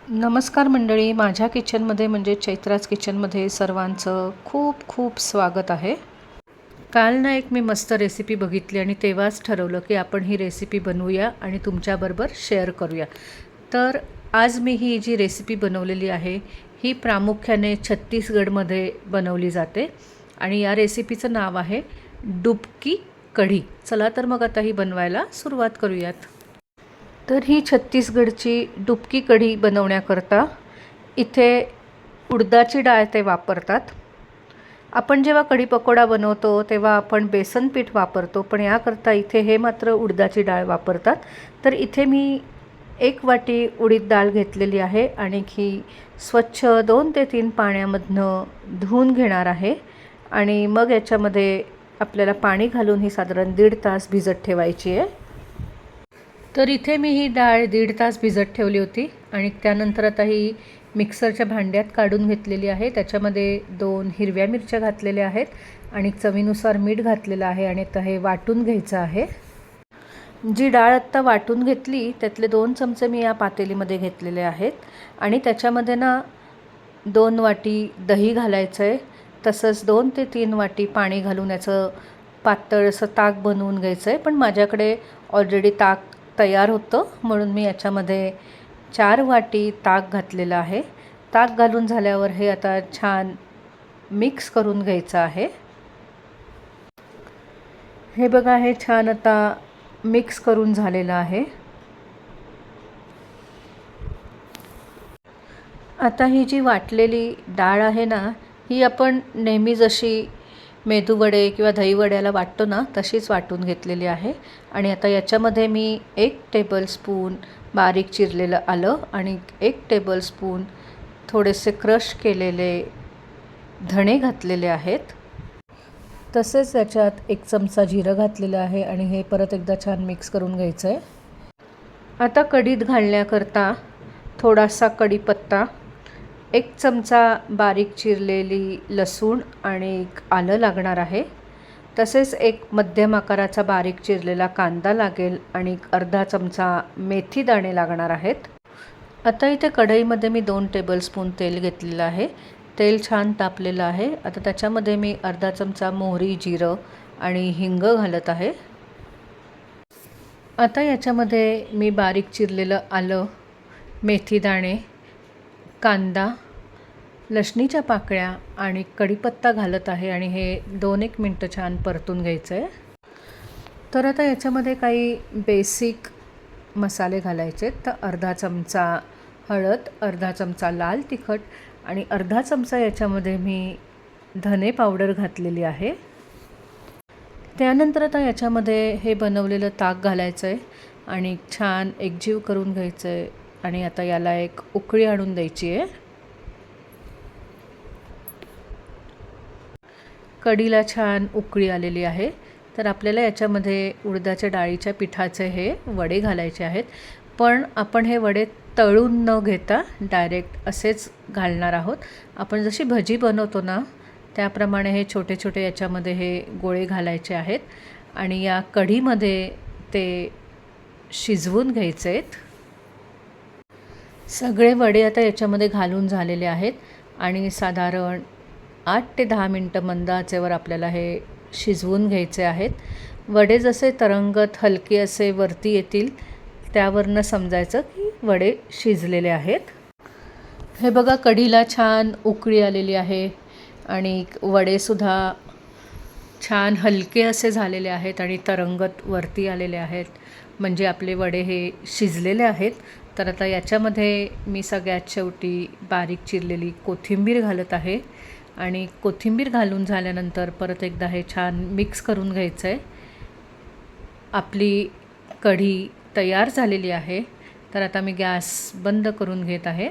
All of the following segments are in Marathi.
नमस्कार मंडळी, माझ्या किचनमध्ये म्हणजे चैत्राज किचनमध्ये सर्वांचं खूप खूप स्वागत आहे. काल ना एक मी मस्त रेसिपी बघितली आणि तेव्हाच ठरवलं की आपण ही रेसिपी बनवूया आणि तुमच्याबरोबर शेअर करूया. तर आज मी ही जी रेसिपी बनवलेली आहे ही प्रामुख्याने छत्तीसगडमध्ये बनवली जाते आणि या रेसिपीचं नाव आहे डुबकी कढी. चला तर मग आता ही बनवायला सुरुवात करूयात. तर ही छत्तीसगडची डुबकी कढी बनवण्याकरता इथे उडदाची डाळ ते वापरतात. आपण जेव्हा कढी पकोडा बनवतो तेव्हा आपण बेसन पीठ वापरतो, पण याकरता इथे हे मात्र उडदाची डाळ वापरतात. तर इथे मी 1 वाटी उडीद डाळ घेतलेली आहे आणि ही स्वच्छ 2 ते 3 पाण्यामधनं धुवून घेणार आहे आणि मग याच्यामध्ये आपल्याला पाणी घालून ही साधारण 1.5 तास भिजत ठेवायची आहे. तर इथे मी ही डाळ 1.5 तास भिजत ठेवली होती आणि त्यानंतर आता ही मिक्सरच्या भांड्यात काढून घेतलेली आहे. त्याच्यामध्ये 2 हिरव्या मिरच्या घातलेल्या आहेत आणि चवीनुसार मीठ घातलेलं आहे आणि आता हे वाटून घ्यायचं आहे. जी डाळ आत्ता वाटून घेतली त्यातले 2 चमचे मी या पातेलीमध्ये घेतलेले आहेत आणि त्याच्यामध्ये ना 2 वाटी दही घालायचं आहे. तसंच 2 ते 3 वाटी पाणी घालून याचं पातळ असं ताक बनवून घ्यायचं आहे. पण माझ्याकडे ऑलरेडी ताक तयार होतं म्हणून मी याच्यामध्ये 4 वाटी ताक घातलेलं आहे. ताक घालून झाल्यावर हे आता छान मिक्स करून घ्यायचं आहे. हे बघा, हे छान आता मिक्स करून झालेलं आहे. आता ही जी वाटलेली डाळ आहे ना, ही आपण नेहमी जशी मेदूवडे किंवा दहीवड्याला वाटतो ना तशीच वाटून घेतलेली आहे आणि आता याच्यामध्ये मी 1 टेबलस्पून बारीक चिरलेलं आलं आणि 1 टेबलस्पून थोडेसे क्रश केलेले धणे घातलेले आहेत. तसेच याच्यात 1 चमचा जिरं घातलेलं आहे आणि हे परत एकदा छान मिक्स करून घ्यायचं आहे. आता कढीत घालण्याकरता थोडासा कढीपत्ता, 1 चमचा बारीक चिरलेली लसूण आणि 1 आलं लागणार आहे. तसेच 1 मध्यम आकाराचा बारीक चिरलेला कांदा लागेल आणि अर्धा चमचा मेथी दाणे लागणार आहेत. आता इथे कढईमध्ये मी 2 टेबलस्पून तेल घेतलेलं आहे. तेल छान तापलेलं आहे. आता त्याच्यामध्ये मी अर्धा चमचा मोहरी, जिरं आणि हिंग घालत आहे. आता याच्यामध्ये मी बारीक चिरलेलं आलं, मेथी दाणे, कांदा, लसणीच्या पाकळ्या आणि कढीपत्ता घालत आहे आणि हे 2-1 मिनटं छान परतून घ्यायचं आहे. तर आता याच्यामध्ये काही बेसिक मसाले घालायचे. तर अर्धा चमचा हळद, अर्धा चमचा लाल तिखट आणि अर्धा चमचा याच्यामध्ये मी धने पावडर घातलेली आहे. त्यानंतर आता याच्यामध्ये हे बनवलेलं ताक घालायचं आहे आणि छान एकजीव करून घ्यायचं आहे आणि आता याला एक उकळी आणून द्यायची आहे. कढीला छान उकळी आलेली आहे. तर आपल्याला याच्यामध्ये उडदाच्या डाळीच्या पिठाचे हे वडे घालायचे आहेत. पण आपण हे वडे तळून न घेता डायरेक्ट असेच घालणार आहोत. आपण जशी भजी बनवतो ना त्याप्रमाणे हे छोटे छोटे याच्यामध्ये हे गोळे घालायचे आहेत आणि या कढीमध्ये ते शिजवून घ्यायचे आहेत. सगळे वडे आता याच्यामध्ये घालून झालेले आहेत आणि साधारण 8 ते 10 मिनटं मंद आचेवर आपल्याला हे शिजवून घ्यायचे आहेत. वडे जसे तरंगत हलके असे वरती येतील त्यावरनं समजायचं की वडे शिजलेले आहेत. हे बघा, कढीला छान उकळी आलेली आहे आणि वडेसुद्धा छान हलके असे झालेले आहेत आणि तरंगत वरती आलेले आहेत, म्हणजे आपले वडे हे शिजलेले आहेत. तर आता याच्यामध्ये मी सगळ्यात शेवटी बारीक चिरलेली कोथिंबीर घालत आहे आणि कोथिंबीर घालून झाल्यानंतर परत एकदा हे छान मिक्स करून घ्यायचं आहे. आपली कढी तयार झालेली आहे. तर आता मी गॅस बंद करून घेत आहे.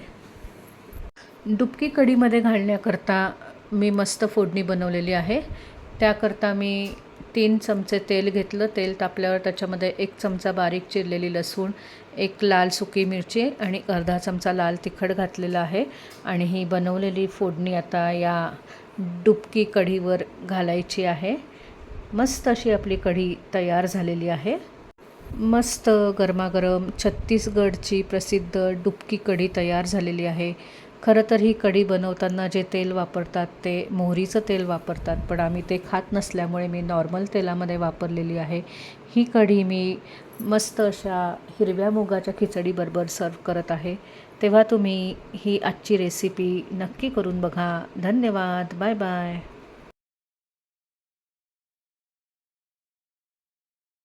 डुबकी कढीमध्ये घालण्याकरता मी मस्त फोडणी बनवलेली आहे. त्याकरता मी 3 चमचे तेल घेतलं. तेल तापल्यावर त्याच्यामध्ये 1 चमचा बारीक चिरलेली लसूण, 1 लाल सुकी मिरची आणि अर्धा चमचा लाल तिखट घातलेलं आहे आणि ही बनवलेली फोडणी आता या डुबकी कढीवर घालायची आहे. मस्त अशी आपली कढी तयार झालेली आहे. मस्त गरमागरम छत्तीसगडची प्रसिद्ध डुबकी कढी तयार झालेली आहे. खरं तर ही कढी बनवताना जे तेल वापरतात ते मोहरीचं तेल वापरतात, पण आम्ही ते खात नसल्यामुळे मी नॉर्मल तेलामध्ये वापरलेली आहे. ही कढी मी मस्त अशा हिरव्या मुगाच्या खिचडीबरोबर सर्व करत आहे. तेव्हा तुम्ही ही आजची रेसिपी नक्की करून बघा. धन्यवाद. Bye bye.